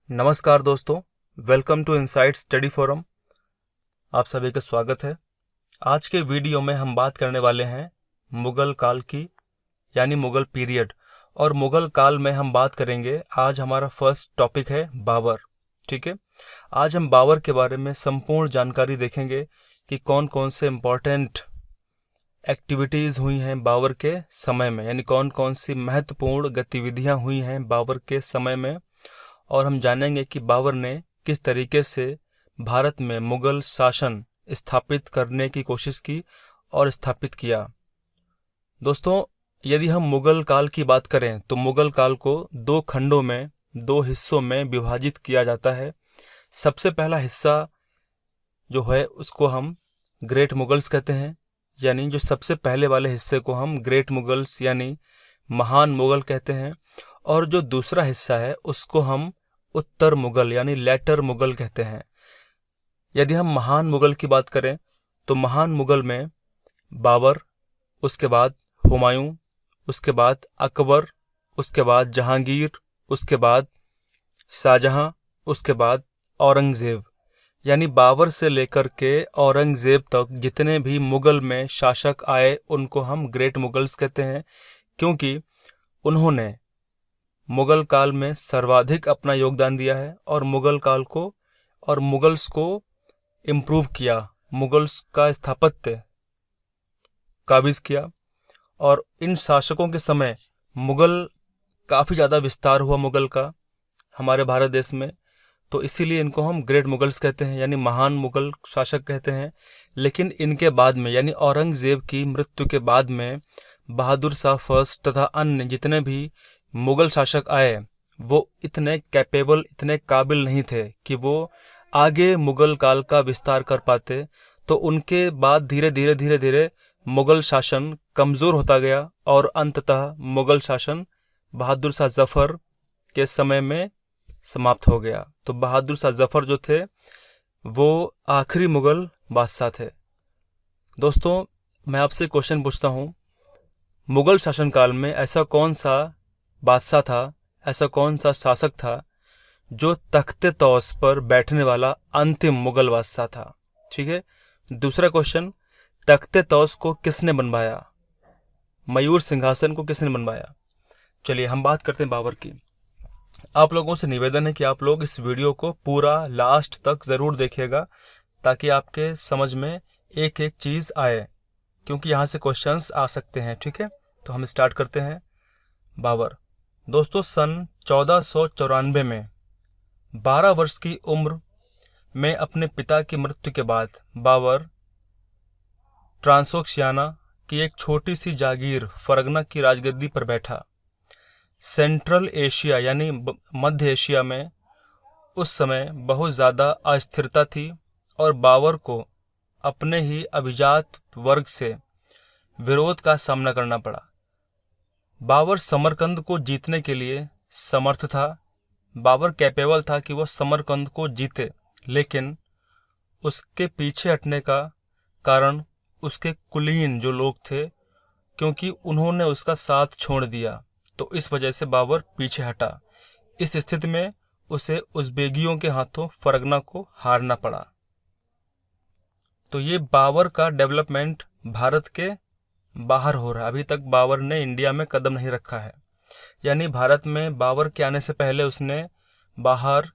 नमस्कार दोस्तों, welcome to Insight Study Forum. आप सभी का स्वागत है। आज के वीडियो में हम बात करने वाले हैं मुगल काल की, यानी मुगल पीरियड। और मुगल काल में हम बात करेंगे, आज हमारा फर्स्ट टॉपिक है बाबर। ठीक है, आज हम बाबर के बारे में संपूर्ण जानकारी देखेंगे कि कौन कौन से इम्पोर्टेंट एक्टिविटीज़ हुई हैं बाबर के समय में, यानी कौन कौन सी महत्वपूर्ण गतिविधियां हुई हैं बाबर के समय में। और हम जानेंगे कि बाबर ने किस तरीके से भारत में मुगल शासन स्थापित करने की कोशिश की और स्थापित किया। दोस्तों, यदि हम मुगल काल की बात करें तो मुगल काल को दो खंडों में, दो हिस्सों में विभाजित किया जाता है। सबसे पहला हिस्सा जो है उसको हम ग्रेट मुगल्स कहते हैं, यानी जो सबसे पहले वाले हिस्से को हम ग्रेट मुगल्स यानी महान मुगल कहते हैं। और जो दूसरा हिस्सा है उसको हम उत्तर मुगल यानी लेटर मुगल कहते हैं। यदि हम महान मुगल की बात करें तो महान मुगल में बाबर, उसके बाद हुमायूं, उसके बाद अकबर, उसके बाद जहांगीर, उसके बाद शाहजहां, उसके बाद औरंगजेब, यानी बाबर से लेकर के औरंगजेब तक जितने भी मुगल में शासक आए उनको हम ग्रेट मुगल्स कहते हैं, क्योंकि उन्होंने मुगल काल में सर्वाधिक अपना योगदान दिया है और मुगल काल को और मुगल्स को इम्प्रूव किया, मुगल्स का स्थापत्य काबिज किया। और इन शासकों के समय मुगल काफ़ी ज़्यादा विस्तार हुआ मुगल का हमारे भारत देश में, तो इसीलिए इनको हम ग्रेट मुगल्स कहते हैं, यानी महान मुगल शासक कहते हैं। लेकिन इनके बाद में, यानी औरंगजेब की मृत्यु के बाद में, बहादुर शाह फर्स्ट तथा अन्य जितने भी मुगल शासक आए वो इतने कैपेबल, इतने काबिल नहीं थे कि वो आगे मुगल काल का विस्तार कर पाते। तो उनके बाद धीरे धीरे धीरे धीरे मुगल शासन कमज़ोर होता गया और अंततः मुगल शासन बहादुर शाह जफ़र के समय में समाप्त हो गया। तो बहादुर शाह जफ़र जो थे वो आखिरी मुगल बादशाह थे। दोस्तों, मैं आपसे क्वेश्चन पूछता हूँ, मुगल शासनकाल में ऐसा कौन सा बादशाह था, ऐसा कौन सा शासक था जो तख्ते तौस पर बैठने वाला अंतिम मुगल बादशाह था? ठीक है, दूसरा क्वेश्चन, तख्ते तौस को किसने बनवाया, मयूर सिंहासन को किसने बनवाया? चलिए हम बात करते हैं बाबर की। आप लोगों से निवेदन है कि आप लोग इस वीडियो को पूरा लास्ट तक ज़रूर देखिएगा ताकि आपके समझ में एक एक चीज़ आए, क्योंकि यहाँ से क्वेश्चंस आ सकते हैं। ठीक है, तो हम स्टार्ट करते हैं। बाबर। दोस्तों, सन 1494 में 12 वर्ष की उम्र में अपने पिता की मृत्यु के बाद बाबर ट्रांसोक्शियाना की एक छोटी सी जागीर फरगना की राजगद्दी पर बैठा। सेंट्रल एशिया यानी मध्य एशिया में उस समय बहुत ज़्यादा अस्थिरता थी और बाबर को अपने ही अभिजात वर्ग से विरोध का सामना करना पड़ा। बाबर समरकंद को जीतने के लिए समर्थ था, बाबर कैपेबल था कि वह समरकंद को जीते, लेकिन उसके पीछे हटने का कारण उसके कुलीन जो लोग थे, क्योंकि उन्होंने उसका साथ छोड़ दिया, तो इस वजह से बाबर पीछे हटा। इस स्थिति में उसे उज़्बेकियों के हाथों फरगना को हारना पड़ा। तो ये बाबर का डेवलपमेंट भारत के बाहर हो रहा है। अभी तक बाबर ने इंडिया में कदम नहीं रखा है, यानी भारत में बाबर के आने से पहले उसने बाहर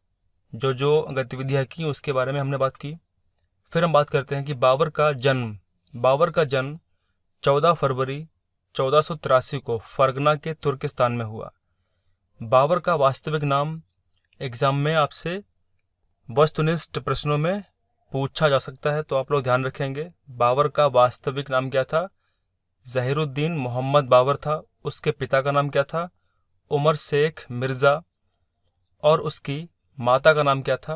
जो जो गतिविधियाँ की उसके बारे में हमने बात की। फिर हम बात करते हैं कि बाबर का जन्म 14 फरवरी 1483 को फरगना के तुर्किस्तान में हुआ। बाबर का वास्तविक नाम एग्जाम में आपसे वस्तुनिष्ठ प्रश्नों में पूछा जा सकता है, तो आप लोग ध्यान रखेंगे। बाबर का वास्तविक नाम क्या था? ज़हीरुद्दीन मोहम्मद बाबर था। उसके पिता का नाम क्या था? उमर शेख मिर्ज़ा। और उसकी माता का नाम क्या था?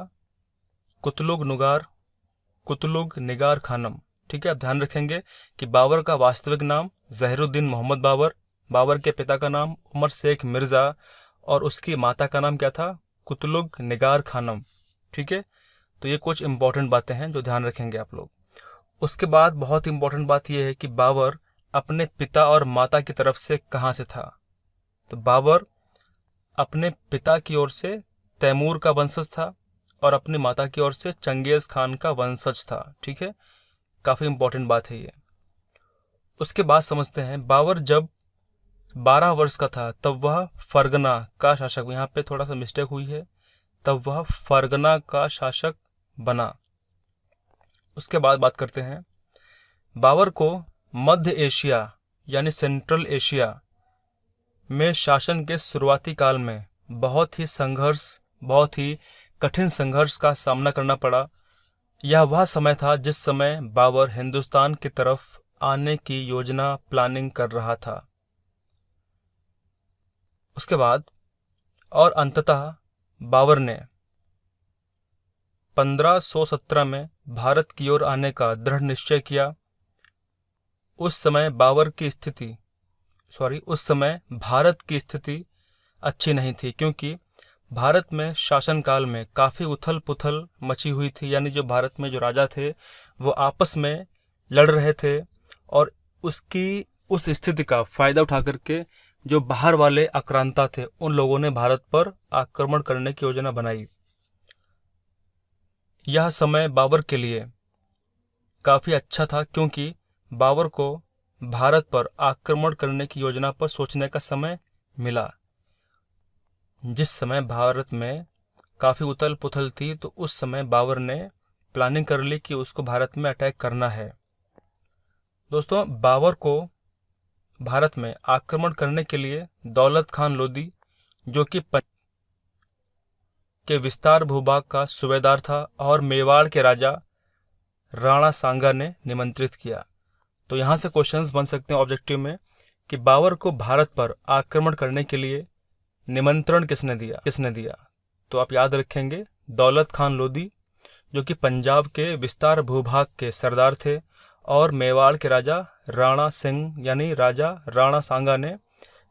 कुतलुग निगार खानम। ठीक है, आप ध्यान रखेंगे कि बाबर का वास्तविक नाम ज़हीरुद्दीन मोहम्मद बाबर, बाबर के पिता का नाम उमर शेख मिर्ज़ा और उसकी माता का नाम क्या था? कुतलुग निगार खानम। ठीक है, तो ये कुछ इंपॉर्टेंट बातें हैं जो ध्यान रखेंगे आप लोग। उसके बाद बहुत इंपॉर्टेंट बात यह है कि बाबर अपने पिता और माता की तरफ से कहाँ से था? तो बाबर अपने पिता की ओर से तैमूर का वंशज था और अपनी माता की ओर से चंगेज खान का वंशज था। ठीक है, काफ़ी इंपॉर्टेंट बात है ये। उसके बाद समझते हैं, बाबर जब 12 वर्ष का था तब वह फरगना का शासक, यहाँ पे थोड़ा सा मिस्टेक हुई है, तब वह फरगना का शासक बना। उसके बाद बात करते हैं, बाबर को मध्य एशिया यानी सेंट्रल एशिया में शासन के शुरुआती काल में बहुत ही कठिन संघर्ष का सामना करना पड़ा। यह वह समय था जिस समय बाबर हिंदुस्तान की तरफ आने की योजना प्लानिंग कर रहा था। उसके बाद और अंततः बाबर ने 1517 में भारत की ओर आने का दृढ़ निश्चय किया। उस समय भारत की स्थिति अच्छी नहीं थी, क्योंकि भारत में शासनकाल में काफ़ी उथल पुथल मची हुई थी। यानी जो भारत में जो राजा थे वो आपस में लड़ रहे थे, और उस स्थिति का फ़ायदा उठा करके जो बाहर वाले आक्रांता थे उन लोगों ने भारत पर आक्रमण करने की योजना बनाई। यह समय बाबर के लिए काफ़ी अच्छा था, क्योंकि बाबर को भारत पर आक्रमण करने की योजना पर सोचने का समय मिला। जिस समय भारत में काफ़ी उथल पुथल थी, तो उस समय बाबर ने प्लानिंग कर ली कि उसको भारत में अटैक करना है। दोस्तों, बाबर को भारत में आक्रमण करने के लिए दौलत खान लोदी, जो कि के विस्तार भूभाग का सूबेदार था, और मेवाड़ के राजा राणा सांगा ने निमंत्रित किया। तो यहाँ से क्वेश्चंस बन सकते हैं ऑब्जेक्टिव में कि बाबर को भारत पर आक्रमण करने के लिए निमंत्रण किसने दिया। तो आप याद रखेंगे, दौलत खान लोदी, जो कि पंजाब के विस्तार भूभाग के सरदार थे, और मेवाड़ के राजा राणा सिंह यानी राजा राणा सांगा ने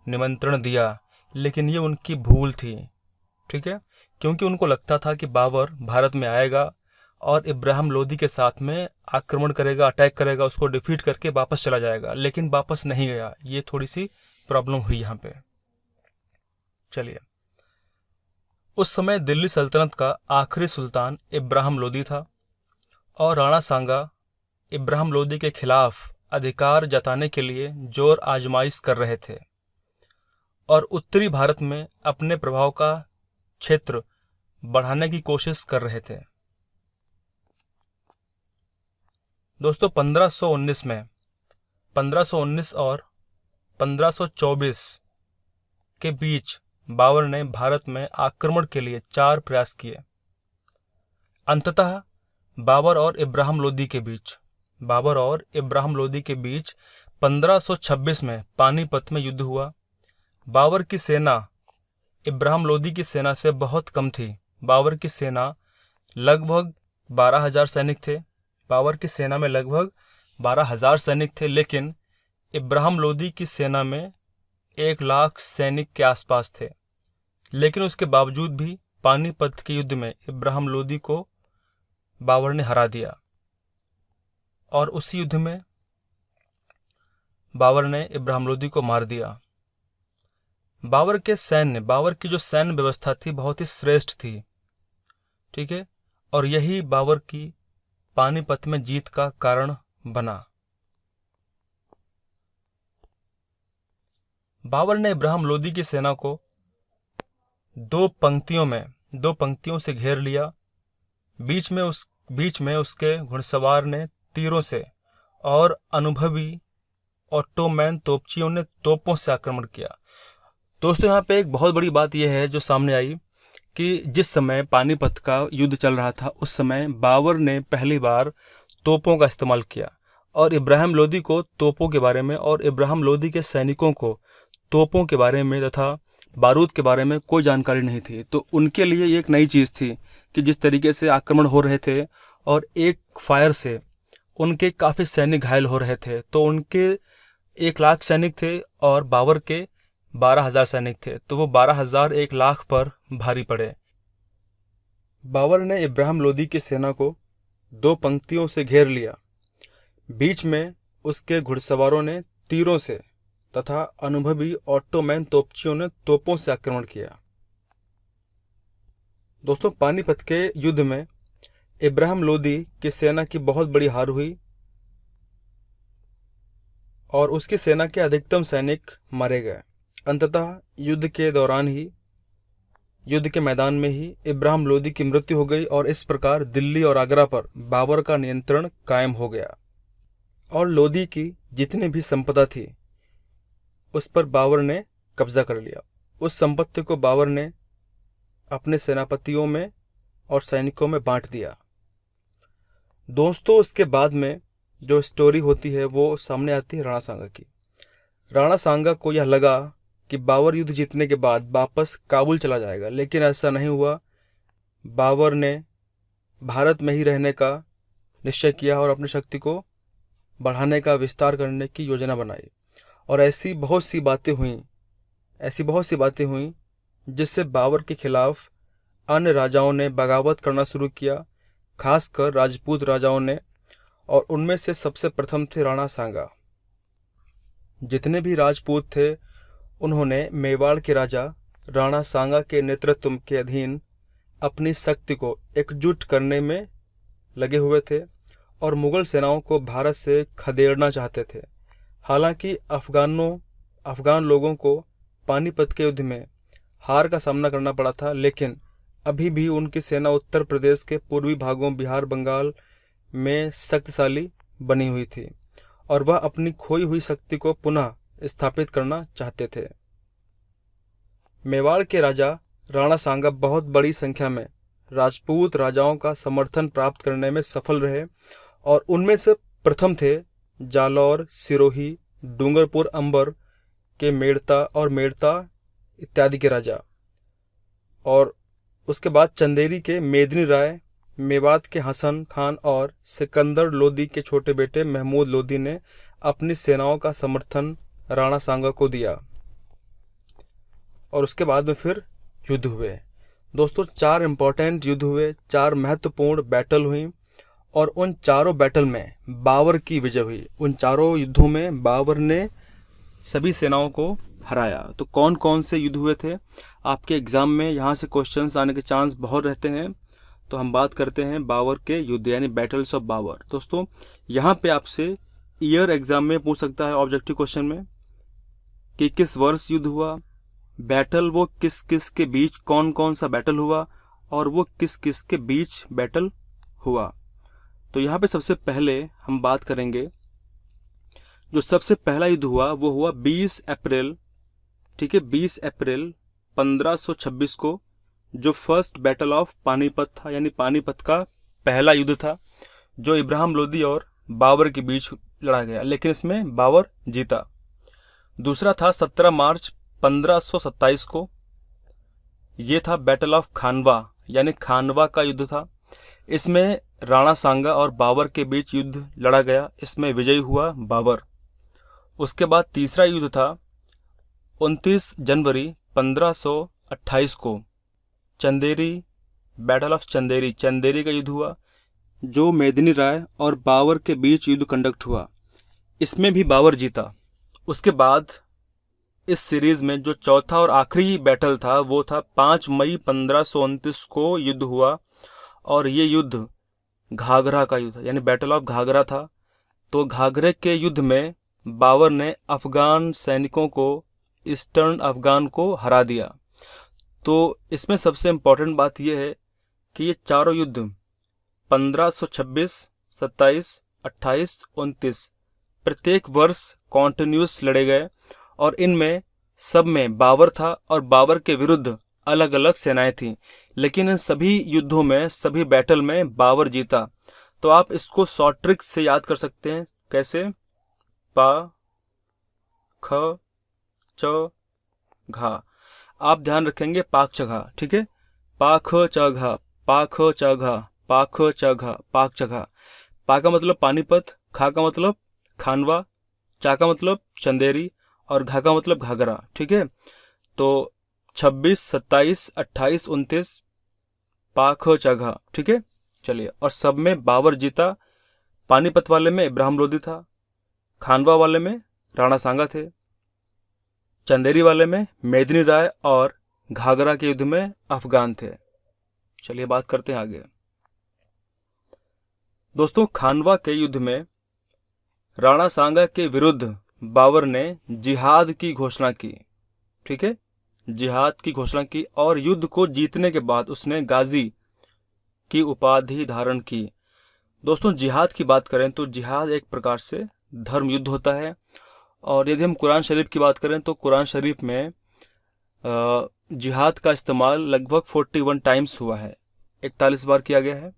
निमंत्रण दिया। लेकिन ये उनकी भूल थी। ठीक है, क्योंकि उनको लगता था कि बाबर भारत में आएगा और इब्राहिम लोदी के साथ में आक्रमण करेगा, अटैक करेगा, उसको डिफीट करके वापस चला जाएगा, लेकिन वापस नहीं गया। ये थोड़ी सी प्रॉब्लम हुई यहाँ पे। चलिए, उस समय दिल्ली सल्तनत का आखिरी सुल्तान इब्राहिम लोदी था, और राणा सांगा इब्राहिम लोदी के खिलाफ अधिकार जताने के लिए जोर आजमाइश कर रहे थे, और उत्तरी भारत में अपने प्रभाव का क्षेत्र बढ़ाने की कोशिश कर रहे थे। दोस्तों, 1519 और 1524 के बीच बाबर ने भारत में आक्रमण के लिए 4 प्रयास किए। अंततः बाबर और इब्राहिम लोदी के बीच 1526 में पानीपत में युद्ध हुआ। बाबर की सेना इब्राहिम लोदी की सेना से बहुत कम थी। बाबर की सेना लगभग 12,000 सैनिक थे। बाबर की सेना में लगभग 12,000 सैनिक थे, लेकिन इब्राहिम लोदी की सेना में 1 लाख सैनिक के आसपास थे। लेकिन उसके बावजूद भी पानीपत के युद्ध में इब्राहिम लोदी को बाबर ने हरा दिया, और उसी युद्ध में बाबर ने इब्राहिम लोदी को मार दिया। बाबर की जो सैन्य व्यवस्था थी बहुत ही श्रेष्ठ थी। ठीक है, और यही बाबर की पानीपत में जीत का कारण बना। बाबर ने इब्राहिम लोदी की सेना को 2 पंक्तियों से घेर लिया। बीच में उसके घुड़सवार ने तीरों से, और अनुभवी ऑटोमैन तोपचियों ने तोपों से आक्रमण किया। दोस्तों, यहाँ पे एक बहुत बड़ी बात यह है जो सामने आई कि जिस समय पानीपत का युद्ध चल रहा था, उस समय बाबर ने पहली बार तोपों का इस्तेमाल किया, और इब्राहिम लोदी को तोपों के बारे में और इब्राहिम लोदी के सैनिकों को तोपों के बारे में तथा बारूद के बारे में कोई जानकारी नहीं थी। तो उनके लिए ये एक नई चीज़ थी कि जिस तरीके से आक्रमण हो रहे थे, और एक फायर से उनके काफ़ी सैनिक घायल हो रहे थे। तो उनके 1 लाख सैनिक थे और बाबर के 12,000 सैनिक थे, तो वो 12,000 1 लाख पर भारी पड़े। बाबर ने इब्राहिम लोदी की सेना को 2 पंक्तियों से घेर लिया। बीच में उसके घुड़सवारों ने तीरों से तथा अनुभवी ऑटोमैन तोपचियों ने तोपों से आक्रमण किया। दोस्तों, पानीपत के युद्ध में इब्राहिम लोदी की सेना की बहुत बड़ी हार हुई और उसकी सेना के अधिकतम सैनिक मारे गए। अंततः युद्ध के मैदान में ही इब्राहिम लोदी की मृत्यु हो गई और इस प्रकार दिल्ली और आगरा पर बाबर का नियंत्रण कायम हो गया और लोदी की जितनी भी संपदा थी उस पर बाबर ने कब्जा कर लिया। उस संपत्ति को बाबर ने अपने सेनापतियों में और सैनिकों में बांट दिया। दोस्तों, उसके बाद में जो स्टोरी होती है वो सामने आती है राणा सांगा की। राणा सांगा को यह लगा कि बाबर युद्ध जीतने के बाद वापस काबुल चला जाएगा, लेकिन ऐसा नहीं हुआ। बाबर ने भारत में ही रहने का निश्चय किया और अपनी शक्ति को बढ़ाने का, विस्तार करने की योजना बनाई। और ऐसी बहुत सी बातें हुई जिससे बाबर के खिलाफ अन्य राजाओं ने बगावत करना शुरू किया, खासकर राजपूत राजाओं ने, और उनमें से सबसे प्रथम थे राणा सांगा। जितने भी राजपूत थे उन्होंने मेवाड़ के राजा राणा सांगा के नेतृत्व के अधीन अपनी शक्ति को एकजुट करने में लगे हुए थे और मुगल सेनाओं को भारत से खदेड़ना चाहते थे। हालांकि अफगान लोगों को पानीपत के युद्ध में हार का सामना करना पड़ा था, लेकिन अभी भी उनकी सेना उत्तर प्रदेश के पूर्वी भागों, बिहार, बंगाल में शक्तिशाली बनी हुई थी और वह अपनी खोई हुई शक्ति को पुनः स्थापित करना चाहते थे। मेवाड़ के राजा राणा सांगा बहुत बड़ी संख्या में राजपूत राजाओं का समर्थन प्राप्त करने में सफल रहे और उनमें से प्रथम थे जालौर, सिरोही, डूंगरपुर अंबर के मेड़ता इत्यादि के राजा, और उसके बाद चंदेरी के मेदिनी राय, मेवात के हसन खान और सिकंदर लोदी के छोटे बेटे महमूद लोदी ने अपनी सेनाओं का समर्थन राणा सांगा को दिया और उसके बाद में फिर युद्ध हुए। दोस्तों, 4 इंपॉर्टेंट युद्ध हुए, 4 महत्वपूर्ण बैटल हुई और उन चारों बैटल में बाबर की विजय हुई। उन चारों युद्धों में बाबर ने सभी सेनाओं को हराया। तो कौन कौन से युद्ध हुए थे? आपके एग्जाम में यहाँ से क्वेश्चंस आने के चांस बहुत रहते हैं। तो हम बात करते हैं बाबर के युद्ध यानी बैटल्स ऑफ बाबर। दोस्तों, यहाँ पे आपसे ईयर एग्जाम में पूछ सकता है ऑब्जेक्टिव क्वेश्चन में कि किस वर्ष युद्ध हुआ, बैटल वो किस किस के बीच, कौन कौन सा बैटल हुआ और वो किस किस के बीच बैटल हुआ। तो यहाँ पे सबसे पहले हम बात करेंगे, जो सबसे पहला युद्ध हुआ वो हुआ 20 अप्रैल, ठीक है, 20 अप्रैल 1526 को, जो फर्स्ट बैटल ऑफ पानीपत था, यानी पानीपत का पहला युद्ध था जो इब्राहिम लोदी और बाबर के बीच लड़ा गया, लेकिन इसमें बाबर जीता। दूसरा था 17 मार्च 1527 को, ये था बैटल ऑफ खानवा, यानी खानवा का युद्ध था। इसमें राणा सांगा और बाबर के बीच युद्ध लड़ा गया, इसमें विजयी हुआ बाबर। उसके बाद तीसरा युद्ध था 29 जनवरी 1528 को, चंदेरी, बैटल ऑफ चंदेरी का युद्ध हुआ, जो मेदिनी राय और बाबर के बीच युद्ध कंडक्ट हुआ, इसमें भी बाबर जीता। उसके बाद इस सीरीज में जो चौथा और आखिरी बैटल था वो था 5 मई 1529 को युद्ध हुआ और ये युद्ध घाघरा का युद्ध यानी बैटल ऑफ घाघरा था। तो घाघरे के युद्ध में बाबर ने अफगान सैनिकों को, ईस्टर्न अफगान को हरा दिया। तो इसमें सबसे इम्पोर्टेंट बात यह है कि ये चारों युद्ध 1526, 27, 28, 29 प्रत्येक वर्ष कॉन्टिन्यूस लड़े गए और इनमें सब में बाबर था और बाबर के विरुद्ध अलग अलग सेनाएं थीं, लेकिन इन सभी युद्धों में, सभी बैटल में बाबर जीता। तो आप इसको शॉर्ट ट्रिक से याद कर सकते हैं। कैसे? पा ख च घा। आप ध्यान रखेंगे पाक चघा, ठीक है, पा ख च घा, पा ख च घा, पा ख च घा, पाक चघा। पा का मतलब पानीपत, खा का मतलब खानवा, चा का मतलब चंदेरी और घा का मतलब घाघरा, ठीक है। तो 26, 27, 28, 29 पा ख च घा, ठीक है। चलिए, और सब में बाबर जीता। पानीपत वाले में इब्राहिम लोदी था, खानवा वाले में राणा सांगा थे, चंदेरी वाले में मेदिनी राय और घाघरा के युद्ध में अफगान थे। चलिए बात करते हैं आगे। दोस्तों, खानवा के युद्ध में राणा सांगा के विरुद्ध बाबर ने जिहाद की घोषणा की। ठीक है, जिहाद की घोषणा की और युद्ध को जीतने के बाद उसने गाजी की उपाधि धारण की। दोस्तों, जिहाद की बात करें तो जिहाद एक प्रकार से धर्म युद्ध होता है। और यदि हम कुरान शरीफ की बात करें तो कुरान शरीफ में जिहाद का इस्तेमाल लगभग 41 टाइम्स हुआ है, 41 बार किया गया है।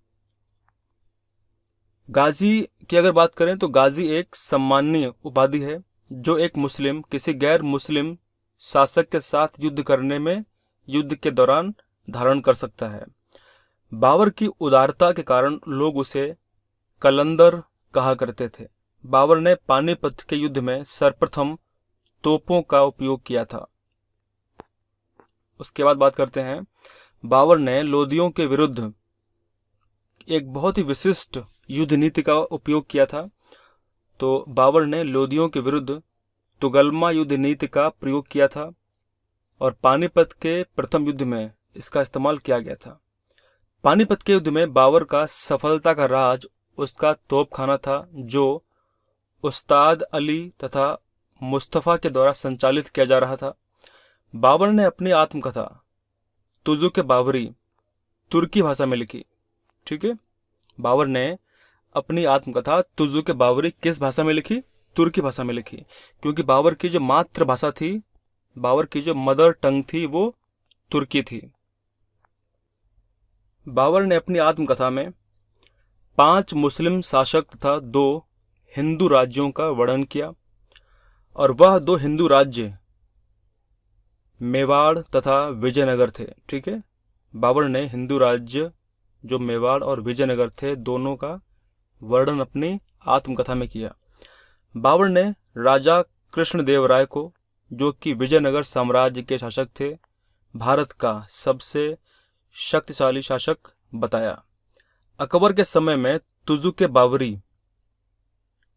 गाजी की अगर बात करें तो गाजी एक सम्माननीय उपाधि है जो एक मुस्लिम किसी गैर मुस्लिम शासक के साथ युद्ध करने में युद्ध के दौरान धारण कर सकता है। बाबर की उदारता के कारण लोग उसे कलंदर कहा करते थे। बाबर ने पानीपत के युद्ध में सर्वप्रथम तोपों का उपयोग किया था। उसके बाद बात करते हैं, बाबर ने लोदियों के विरुद्ध एक बहुत ही विशिष्ट युद्ध नीति का उपयोग किया था। तो बाबर ने लोदियों के विरुद्ध तुगलमा युद्ध नीति का प्रयोग किया था और पानीपत के प्रथम युद्ध में इसका इस्तेमाल किया गया था। पानीपत के युद्ध में बाबर का सफलता का राज उसका तोपखाना था जो उस्ताद अली तथा मुस्तफ़ा के द्वारा संचालित किया जा रहा था। बाबर ने अपनी आत्मकथा तुजुक बाबरी तुर्की भाषा में लिखी। ठीक है, बाबर ने अपनी आत्मकथा तुजुक बाबरी किस भाषा में लिखी? तुर्की भाषा में लिखी, क्योंकि बाबर की जो मातृभाषा थी, बाबर की जो मदर टंग थी, वो तुर्की थी। बाबर ने अपनी आत्मकथा में 5 मुस्लिम शासक तथा 2 हिंदू राज्यों का वर्णन किया और वह 2 हिंदू राज्य मेवाड़ तथा विजयनगर थे। ठीक है, बाबर ने हिंदू राज्य जो मेवाड़ और विजयनगर थे दोनों का वर्णन अपनी आत्मकथा में किया। बाबर ने राजा कृष्णदेवराय को, जो कि विजयनगर साम्राज्य के शासक थे, भारत का सबसे शक्तिशाली शासक बताया। अकबर के समय में तुजुक बाबरी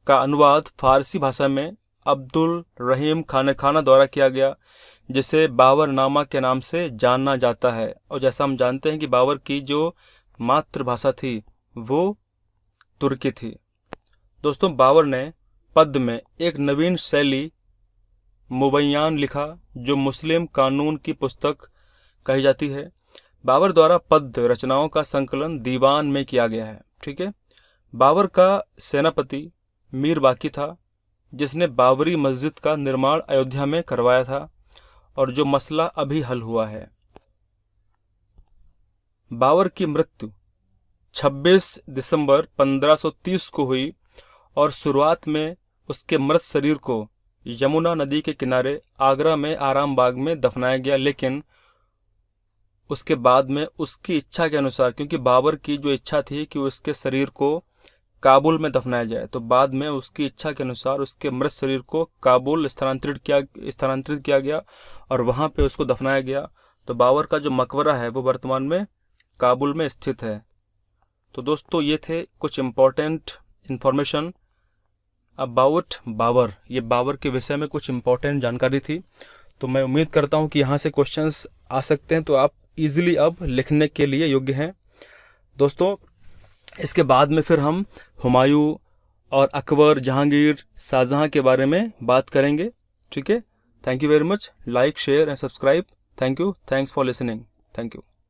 का अनुवाद फारसी भाषा में अब्दुल रहीम खाना द्वारा किया गया, जिसे बाबरनामा के नाम से जाना जाता है। और जैसा हम जानते हैं कि बाबर की जो मातृभाषा थी वो तुर्की थी। दोस्तों, बाबर ने पद्य में एक नवीन शैली मुबैयान लिखा जो मुस्लिम कानून की पुस्तक कही जाती है। बाबर द्वारा पद्य रचनाओं का संकलन दीवान में किया गया है। ठीक है, बाबर का सेनापति मीर बाकी था जिसने बाबरी मस्जिद का निर्माण अयोध्या में करवाया था और जो मसला अभी हल हुआ है। बाबर की मृत्यु 26 दिसंबर 1530 को हुई और शुरुआत में उसके मृत शरीर को यमुना नदी के किनारे आगरा में आराम बाग में दफनाया गया, लेकिन उसके बाद में उसकी इच्छा के अनुसार, क्योंकि बाबर की जो इच्छा थी कि उसके शरीर को काबुल में दफनाया जाए, तो बाद में उसकी इच्छा के अनुसार उसके मृत शरीर को काबुल स्थानांतरित किया गया और वहां पे उसको दफनाया गया। तो बाबर का जो मकबरा है वो वर्तमान में काबुल में स्थित है। तो दोस्तों, ये थे कुछ इम्पोर्टेंट इंफॉर्मेशन अबाउट बाबर। ये बाबर के विषय में कुछ इम्पोर्टेंट जानकारी थी। तो मैं उम्मीद करता हूँ कि यहाँ से क्वेश्चंस आ सकते हैं, तो आप इजीली अब लिखने के लिए योग्य हैं। दोस्तों, इसके बाद में फिर हम हुमायूं और अकबर, जहांगीर, शाहजहां के बारे में बात करेंगे। ठीक है, thank you very much. Like, share and subscribe. Thank you, thanks for listening. Thank you.